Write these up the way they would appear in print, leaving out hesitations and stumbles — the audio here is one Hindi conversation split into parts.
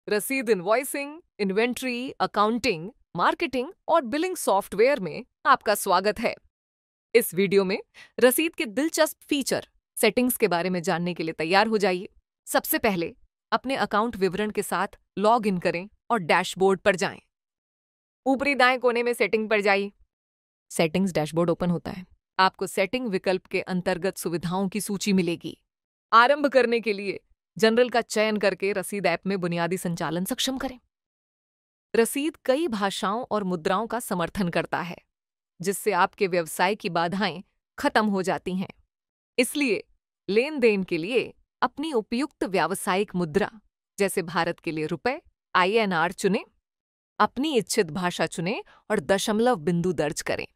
रसीद इनवॉइसिंग, इन्वेंट्री, अकाउंटिंग, मार्केटिंग और बिलिंग सॉफ्टवेयर में आपका स्वागत है। इस वीडियो में रसीद के दिलचस्प फीचर सेटिंग्स के बारे में जानने के लिए तैयार हो जाइए। सबसे पहले अपने अकाउंट विवरण के साथ लॉग इन करें और डैशबोर्ड पर जाएं। ऊपरी दाएं कोने में सेटिंग पर जाइए। सेटिंग्स डैशबोर्ड ओपन होता है। आपको सेटिंग विकल्प के अंतर्गत सुविधाओं की सूची मिलेगी। आरंभ करने के लिए जनरल का चयन करके रसीद ऐप में बुनियादी संचालन सक्षम करें। रसीद कई भाषाओं और मुद्राओं का समर्थन करता है, जिससे आपके व्यवसाय की बाधाएं खत्म हो जाती हैं। इसलिए लेन देन के लिए अपनी उपयुक्त व्यावसायिक मुद्रा, जैसे भारत के लिए रुपए, INR चुनें, अपनी इच्छित भाषा चुनें और दशमलव बिंदु दर्ज करें।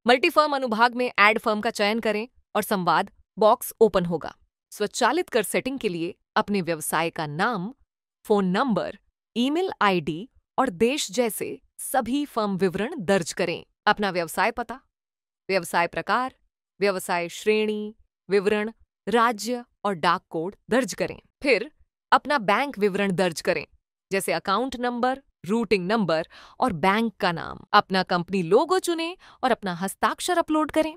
मल्टीफर्म अनुभाग में ऐड फर्म का चयन करें और संवाद बॉक्स ओपन होगा। स्वचालित कर सेटिंग के लिए अपने व्यवसाय का नाम, फोन नंबर, ईमेल ID और देश जैसे सभी फर्म विवरण दर्ज करें। अपना व्यवसाय पता, व्यवसाय प्रकार, व्यवसाय श्रेणी, विवरण, राज्य और डाक कोड दर्ज करें। फिर अपना बैंक विवरण दर्ज करें, जैसे अकाउंट नंबर, रूटिंग नंबर और बैंक का नाम। अपना कंपनी लोगो चुनें और अपना हस्ताक्षर अपलोड करें।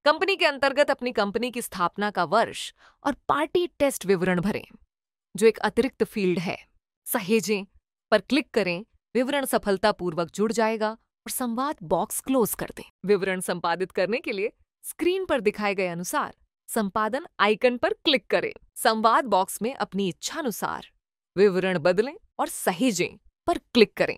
कंपनी के अंतर्गत अपनी कंपनी की स्थापना का वर्ष और पार्टी टेस्ट विवरण भरें, जो एक अतिरिक्त फील्ड है। सहेजें पर क्लिक करें, विवरण सफलतापूर्वक जुड़ जाएगा और संवाद बॉक्स क्लोज कर दें। विवरण संपादित करने के लिए स्क्रीन पर दिखाए गए अनुसार संपादन आइकन पर क्लिक करें। संवाद बॉक्स में अपनी इच्छानुसार विवरण बदलें और सहेजें पर क्लिक करें।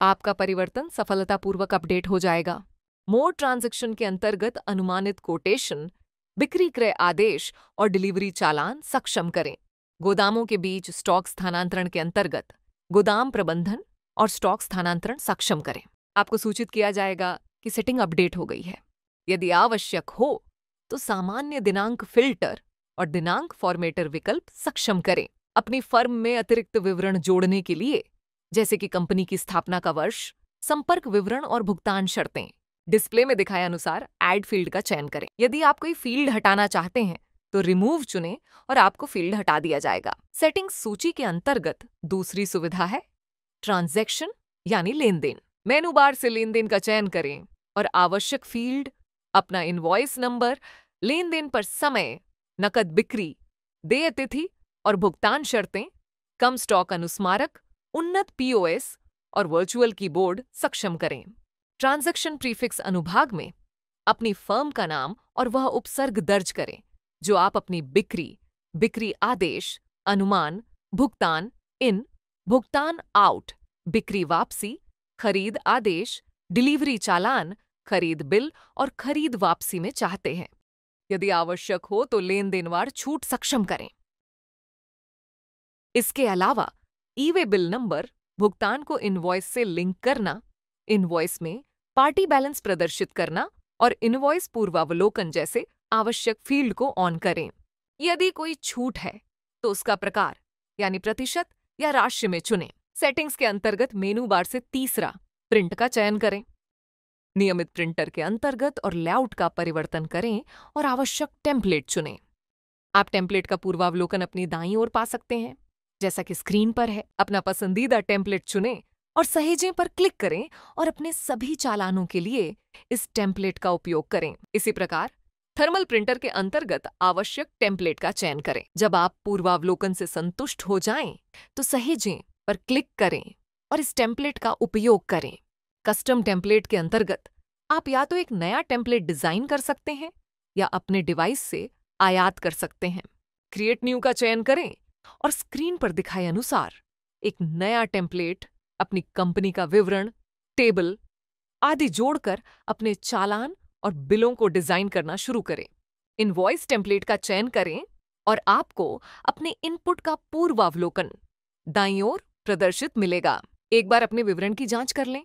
आपका परिवर्तन सफलतापूर्वक अपडेट हो जाएगा। मोर ट्रांजैक्शन के अंतर्गत अनुमानित कोटेशन, बिक्री क्रय आदेश और डिलीवरी चालान सक्षम करें। गोदामों के बीच स्टॉक स्थानांतरण के अंतर्गत गोदाम प्रबंधन और स्टॉक स्थानांतरण सक्षम करें। आपको सूचित किया जाएगा कि सेटिंग अपडेट हो गई है। यदि आवश्यक हो तो सामान्य दिनांक फिल्टर और दिनांक फॉर्मेटर विकल्प सक्षम करें। अपनी फर्म में अतिरिक्त विवरण जोड़ने के लिए, जैसे कि कंपनी की स्थापना का वर्ष, संपर्क विवरण और भुगतान शर्तें, डिस्प्ले में दिखाए अनुसार ऐड फील्ड का चयन करें। यदि आप कोई फील्ड हटाना चाहते हैं तो रिमूव चुनें और आपको फील्ड हटा दिया जाएगा। सेटिंग्स सूची के अंतर्गत दूसरी सुविधा है ट्रांजैक्शन यानी लेन देन। मेनू बार से लेन देन का चयन करें और आवश्यक फील्ड, अपना इनवॉइस नंबर, लेन देन पर समय, नकद बिक्री, देय तिथि और भुगतान शर्तें, कम स्टॉक अनुस्मारक, उन्नत POS और वर्चुअल कीबोर्ड सक्षम करें। ट्रांजैक्शन प्रीफिक्स अनुभाग में अपनी फर्म का नाम और वह उपसर्ग दर्ज करें जो आप अपनी बिक्री आदेश, अनुमान, भुगतान इन, भुगतान आउट, बिक्री वापसी, खरीद आदेश, डिलीवरी चालान, खरीद बिल और खरीद वापसी में चाहते हैं। यदि आवश्यक हो तो लेन देनवार छूट सक्षम करें। इसके अलावा ई-वे बिल नंबर, भुगतान को इनवॉइस से लिंक करना, इनवॉइस में पार्टी बैलेंस प्रदर्शित करना और इनवॉइस पूर्वावलोकन जैसे आवश्यक फील्ड को ऑन करें। यदि कोई छूट है तो उसका प्रकार यानी प्रतिशत या राशि में चुनें। सेटिंग्स के अंतर्गत मेनू बार से तीसरा प्रिंट का चयन करें। नियमित प्रिंटर के अंतर्गत और लेआउट का परिवर्तन करें और आवश्यक टेम्पलेट चुनें। आप टेम्पलेट का पूर्वावलोकन अपनी दाईं ओर पा सकते हैं, जैसा कि स्क्रीन पर है। अपना पसंदीदा टेम्पलेट चुनें और सहेजें पर क्लिक करें और अपने सभी चालानों के लिए इस टेम्पलेट का उपयोग करें। इसी प्रकार थर्मल प्रिंटर के अंतर्गत आवश्यक टेम्पलेट का चयन करें। जब आप पूर्वावलोकन से संतुष्ट हो जाएं, तो सहेजें पर क्लिक करें और इस टेम्पलेट का उपयोग करें। कस्टम टेम्पलेट के अंतर्गत आप या तो एक नया टेम्पलेट डिजाइन कर सकते हैं या अपने डिवाइस से आयात कर सकते हैं। क्रिएट न्यू का चयन करें और स्क्रीन पर दिखाए अनुसार एक नया टेम्पलेट अपनी कंपनी का विवरण, टेबल आदि जोड़कर अपने चालान और बिलों को डिजाइन करना शुरू करें। इनवॉइस टेम्पलेट का चयन करें और आपको अपने इनपुट का पूर्वावलोकन दाईं ओर प्रदर्शित मिलेगा। एक बार अपने विवरण की जांच कर लें।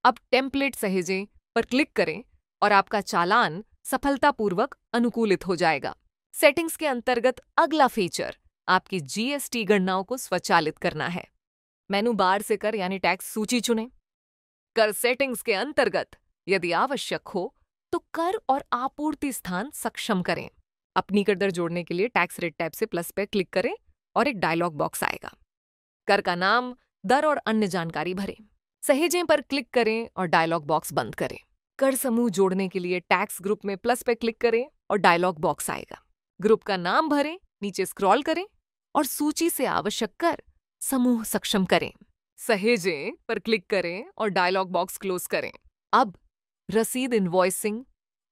अब टेम्पलेट सहेजें पर क्लिक करें और आपका चालान सफलतापूर्वक अनुकूलित हो जाएगा। सेटिंग्स के अंतर्गत अगला फीचर आपकी GST गणनाओं को स्वचालित करना है। मेनू बार से कर यानी टैक्स सूची चुनें। कर सेटिंग्स के अंतर्गत यदि आवश्यक हो तो कर और आपूर्ति स्थान सक्षम करें। अपनी कर दर जोड़ने के लिए टैक्स रेट टैब से प्लस पे क्लिक करें और एक डायलॉग बॉक्स आएगा। कर का नाम, दर और अन्य जानकारी भरें। सहेजें पर क्लिक करें और डायलॉग बॉक्स बंद करें। कर समूह जोड़ने के लिए टैक्स ग्रुप में प्लस पे क्लिक करें और डायलॉग बॉक्स आएगा। ग्रुप का नाम भरें, नीचे स्क्रॉल करें और सूची से आवश्यक कर समूह सक्षम करें। सहेजें पर क्लिक करें और डायलॉग बॉक्स क्लोज करें। अब रसीद invoicing,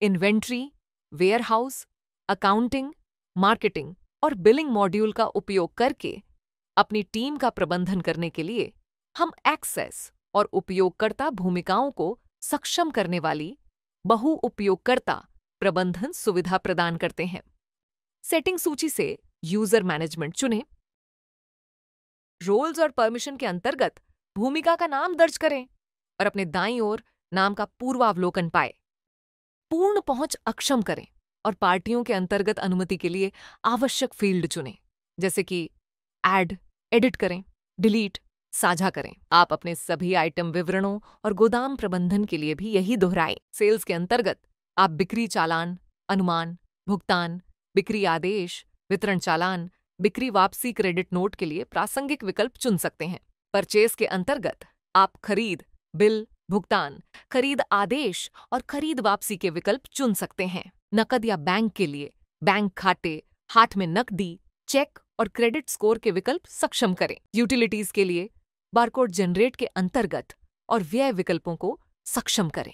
inventory, warehouse, accounting, marketing और बिलिंग मॉड्यूल का उपयोग करके अपनी टीम का प्रबंधन करने के लिए हम एक्सेस और उपयोगकर्ता भूमिकाओं को सक्षम करने वाली बहु उपयोगकर्ता प्रबंधन सुविधा प्रदान करते हैं। सेटिंग सूची से यूजर मैनेजमेंट चुनें। रोल्स और परमिशन के अंतर्गत भूमिका का नाम दर्ज करें और अपने दाईं ओर नाम का पूर्वावलोकन पाएं। पूर्ण पहुंच अक्षम करें और पार्टियों के अंतर्गत अनुमति के लिए आवश्यक फील्ड चुनें, जैसे कि ऐड, एडिट करें, डिलीट, साझा करें। आप अपने सभी आइटम विवरणों और गोदाम प्रबंधन के लिए भी यही दोहराएं। सेल्स के अंतर्गत आप बिक्री चालान, अनुमान, भुगतान, बिक्री आदेश, वितरण चालान, बिक्री वापसी क्रेडिट नोट के लिए प्रासंगिक विकल्प चुन सकते हैं। परचेज के अंतर्गत आप खरीद, बिल, भुगतान, खरीद आदेश और खरीद वापसी के विकल्प चुन सकते हैं। नकद या बैंक के लिए बैंक खाते, हाथ में नकदी, चेक और क्रेडिट स्कोर के विकल्प सक्षम करें। यूटिलिटीज के लिए बारकोड जनरेट के अंतर्गत और व्यय विकल्पों को सक्षम करें।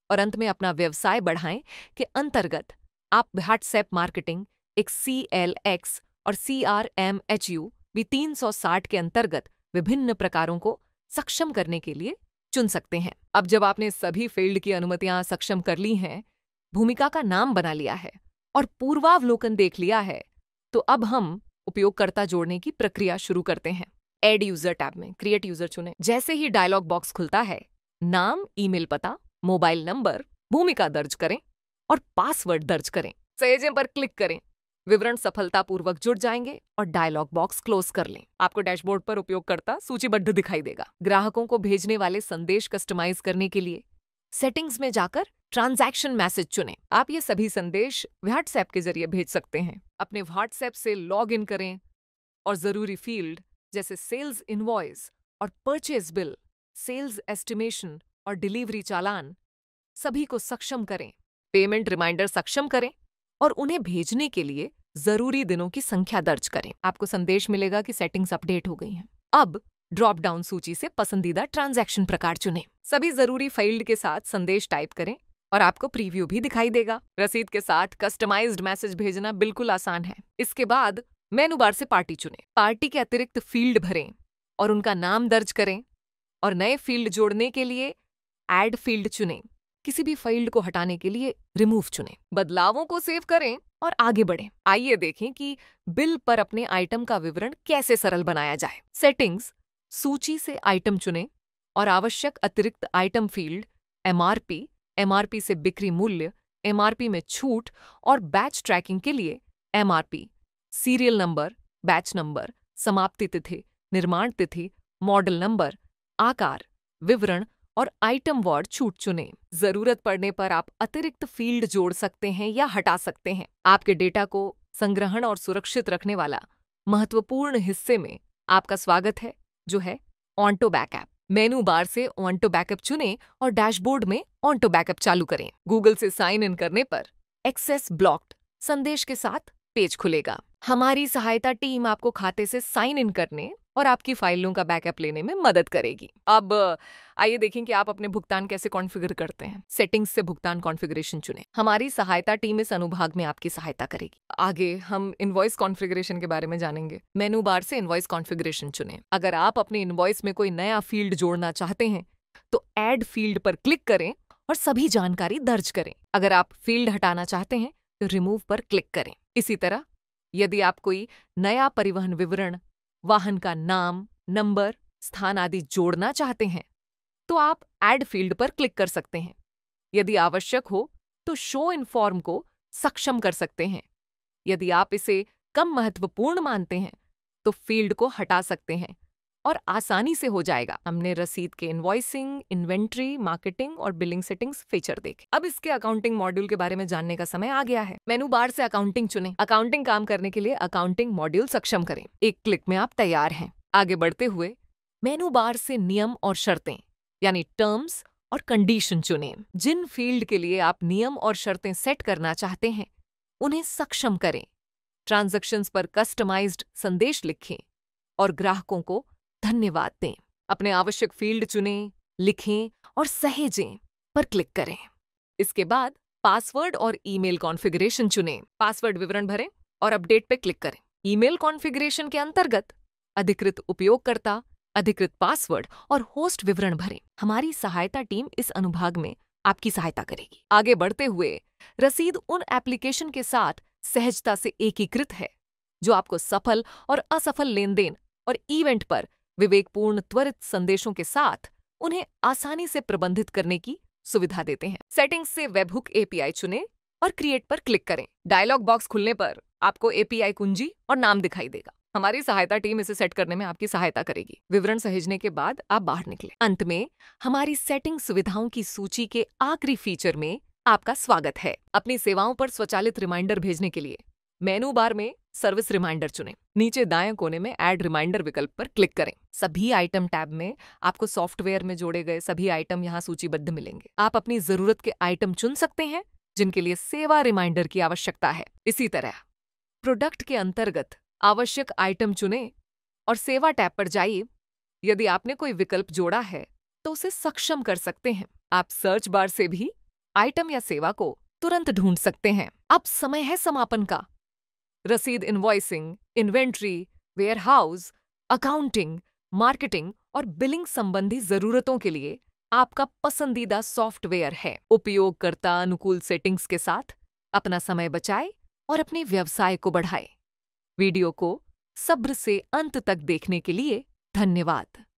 और अंत में अपना व्यवसाय बढ़ाएं के अंतर्गत आप व्हाट्सएप मार्केटिंग, एक CLX और CRMHU V360 के अंतर्गत विभिन्न प्रकारों को सक्षम करने के लिए चुन सकते हैं। अब जब आपने सभी फील्ड की अनुमतियां सक्षम कर ली हैं, भूमिका का नाम बना लिया है और पूर्वावलोकन देख लिया है, तो अब हम उपयोगकर्ता जोड़ने की प्रक्रिया शुरू करते हैं। एड यूजर टैब में क्रिएट यूजर चुनें। जैसे ही डायलॉग बॉक्स खुलता है, नाम, ईमेल पता, मोबाइल नंबर, भूमिका दर्ज करें और पासवर्ड दर्ज करें। सहेजें पर क्लिक करें। विवरण सफलतापूर्वक जुड़ जाएंगे और डायलॉग बॉक्स क्लोज कर लें। आपको डैशबोर्ड पर उपयोगकर्ता सूचीबद्ध दिखाई देगा। ग्राहकों को भेजने वाले संदेश कस्टमाइज करने के लिए सेटिंग्स में जाकर ट्रांजैक्शन मैसेज चुनें। आप ये सभी संदेश व्हाट्सएप के जरिए भेज सकते हैं। अपने व्हाट्सएप से लॉग इन करें और जरूरी फील्ड जैसे सेल्स इनवॉइस और परचेज बिल, सेल्स एस्टिमेशन और डिलीवरी चालान सभी को सक्षम करें। पेमेंट रिमाइंडर सक्षम करें और उन्हें भेजने के लिए जरूरी दिनों की संख्या दर्ज करें। आपको संदेश मिलेगा कि सेटिंग्स अपडेट हो गई हैं। अब ड्रॉप डाउन सूची से पसंदीदा ट्रांजैक्शन प्रकार चुनें। सभी जरूरी फील्ड के साथ संदेश टाइप करें और आपको प्रीव्यू भी दिखाई देगा। रसीद के साथ कस्टमाइज्ड मैसेज भेजना बिल्कुल आसान है। इसके बाद मेनू बार से पार्टी चुनें। पार्टी के अतिरिक्त फील्ड भरें और उनका नाम दर्ज करें और नए फील्ड जोड़ने के लिए ऐड फील्ड चुनें। किसी भी फील्ड को हटाने के लिए रिमूव चुनें। बदलावों को सेव करें और आगे बढ़ें। आइए देखें कि बिल पर अपने आइटम का विवरण कैसे सरल बनाया जाए। सेटिंग्स, सूची से आइटम चुनें और आवश्यक अतिरिक्त आइटम फील्ड MRP से बिक्री मूल्य, MRP में छूट और बैच ट्रैकिंग के लिए MRP, serial number, batch number, समाप्ति तिथि, निर्माण तिथि, मॉडल नंबर, आकार, विवरण और आइटम वार्ड छूट चुनें। जरूरत पड़ने पर आप अतिरिक्त फील्ड जोड़ सकते हैं या हटा सकते हैं। आपके डेटा को संग्रहण और सुरक्षित रखने वाला महत्वपूर्ण हिस्से में आपका स्वागत है, जो है ऑटो बैकअप। मेनू बार से ऑटो बैकअप चुनें और डैशबोर्ड में ऑटो बैकअप चालू करें। गूगल से साइन इन करने पर एक्सेस ब्लॉक्ड संदेश के साथ पेज खुलेगा। हमारी सहायता टीम आपको खाते से साइन इन करने और आपकी फाइलों का बैकअप लेने में मदद करेगी। अब आइए देखें कि आप अपने भुगतान कैसे कॉन्फ़िगर करते हैं। सेटिंग्स से भुगतान कॉन्फ़िगरेशन चुनें। हमारी सहायता टीम इस अनुभाग में आपकी सहायता करेगी। आगे हम इनवॉइस कॉन्फ़िगरेशन के बारे में जानेंगे। मेनू बार से इनवॉइस कॉन्फ़िगरेशन चुनें। अगर आप अपने इनवॉइस में कोई नया फील्ड जोड़ना चाहते हैं तो ऐड फील्ड पर क्लिक करें और सभी जानकारी दर्ज करें। अगर आप फील्ड हटाना चाहते हैं तो रिमूव पर क्लिक करें। इसी तरह यदि आप कोई नया परिवहन विवरण, वाहन का नाम, नंबर, स्थान आदि जोड़ना चाहते हैं तो आप ऐड फील्ड पर क्लिक कर सकते हैं। यदि आवश्यक हो तो शो इन फॉर्म को सक्षम कर सकते हैं। यदि आप इसे कम महत्वपूर्ण मानते हैं तो फील्ड को हटा सकते हैं और आसानी से हो जाएगा। हमने रसीद के इनवॉइसिंग, इन्वेंट्री, मार्केटिंग और बिलिंग सेटिंग्स फीचर देखे। अब इसके अकाउंटिंग मॉड्यूल के बारे में जानने का समय आ गया है। मेनू बार से अकाउंटिंग चुनें। अकाउंटिंग काम करने के लिए अकाउंटिंग मॉड्यूल सक्षम करें। एक क्लिक में आप तैयार हैं। आगे बढ़ते हुए मेनू बार से नियम और शर्तें यानी टर्म्स और कंडीशन चुनें। जिन फील्ड के लिए आप नियम और शर्तें सेट करना चाहते हैं उन्हें सक्षम करें। ट्रांजैक्शंस पर कस्टमाइज्ड संदेश लिखें और ग्राहकों को धन्यवाद दें। अपने आवश्यक फील्ड चुनें, लिखें और सहेजें पर क्लिक करें। इसके बाद पासवर्ड और ईमेल कॉन्फ़िगरेशन चुनें। पासवर्ड विवरण भरें और अपडेट पे क्लिक करें। ईमेल कॉन्फ़िगरेशन के अंतर्गत अधिकृत उपयोगकर्ता, अधिकृत पासवर्ड और होस्ट विवरण भरें। हमारी सहायता टीम इस अनुभाग में आपकी सहायता करेगी। आगे बढ़ते हुए रसीद उन एप्लीकेशन के साथ सहजता से एकीकृत है जो आपको सफल और असफल लेनदेन और इवेंट पर विवेकपूर्ण त्वरित संदेशों के साथ उन्हें आसानी से प्रबंधित करने की सुविधा देते हैं। सेटिंग्स से वेबहुक एपीआई चुनें और क्रिएट पर क्लिक करें। डायलॉग बॉक्स खुलने पर आपको एपीआई कुंजी और नाम दिखाई देगा। हमारी सहायता टीम इसे सेट करने में आपकी सहायता करेगी। विवरण सहेजने के बाद आप बाहर निकलें। अंत में हमारी सेटिंग सुविधाओं की सूची के आखिरी फीचर में आपका स्वागत है। अपनी सेवाओं पर स्वचालित रिमाइंडर भेजने के लिए मेनू बार में सर्विस रिमाइंडर चुनें। नीचे दाएं कोने में ऐड रिमाइंडर विकल्प पर क्लिक करें। सभी आइटम टैब में आपको सॉफ्टवेयर में जोड़े गए सभी आइटम यहाँ सूचीबद्ध मिलेंगे। आप अपनी जरूरत के आइटम चुन सकते हैं जिनके लिए सेवा रिमाइंडर की आवश्यकता है। इसी तरह प्रोडक्ट के अंतर्गत आवश्यक आइटम चुनें और सेवा टैब पर जाइए। यदि आपने कोई विकल्प जोड़ा है तो उसे सक्षम कर सकते हैं। आप सर्च बार से भी आइटम या सेवा को तुरंत ढूंढ सकते हैं। अब समय है समापन का। रसीद invoicing, inventory, warehouse, accounting, marketing और बिलिंग संबंधी जरूरतों के लिए आपका पसंदीदा सॉफ्टवेयर है। उपयोगकर्ता अनुकूल सेटिंग्स के साथ अपना समय बचाएं और अपने व्यवसाय को बढ़ाएं। वीडियो को सब्र से अंत तक देखने के लिए धन्यवाद।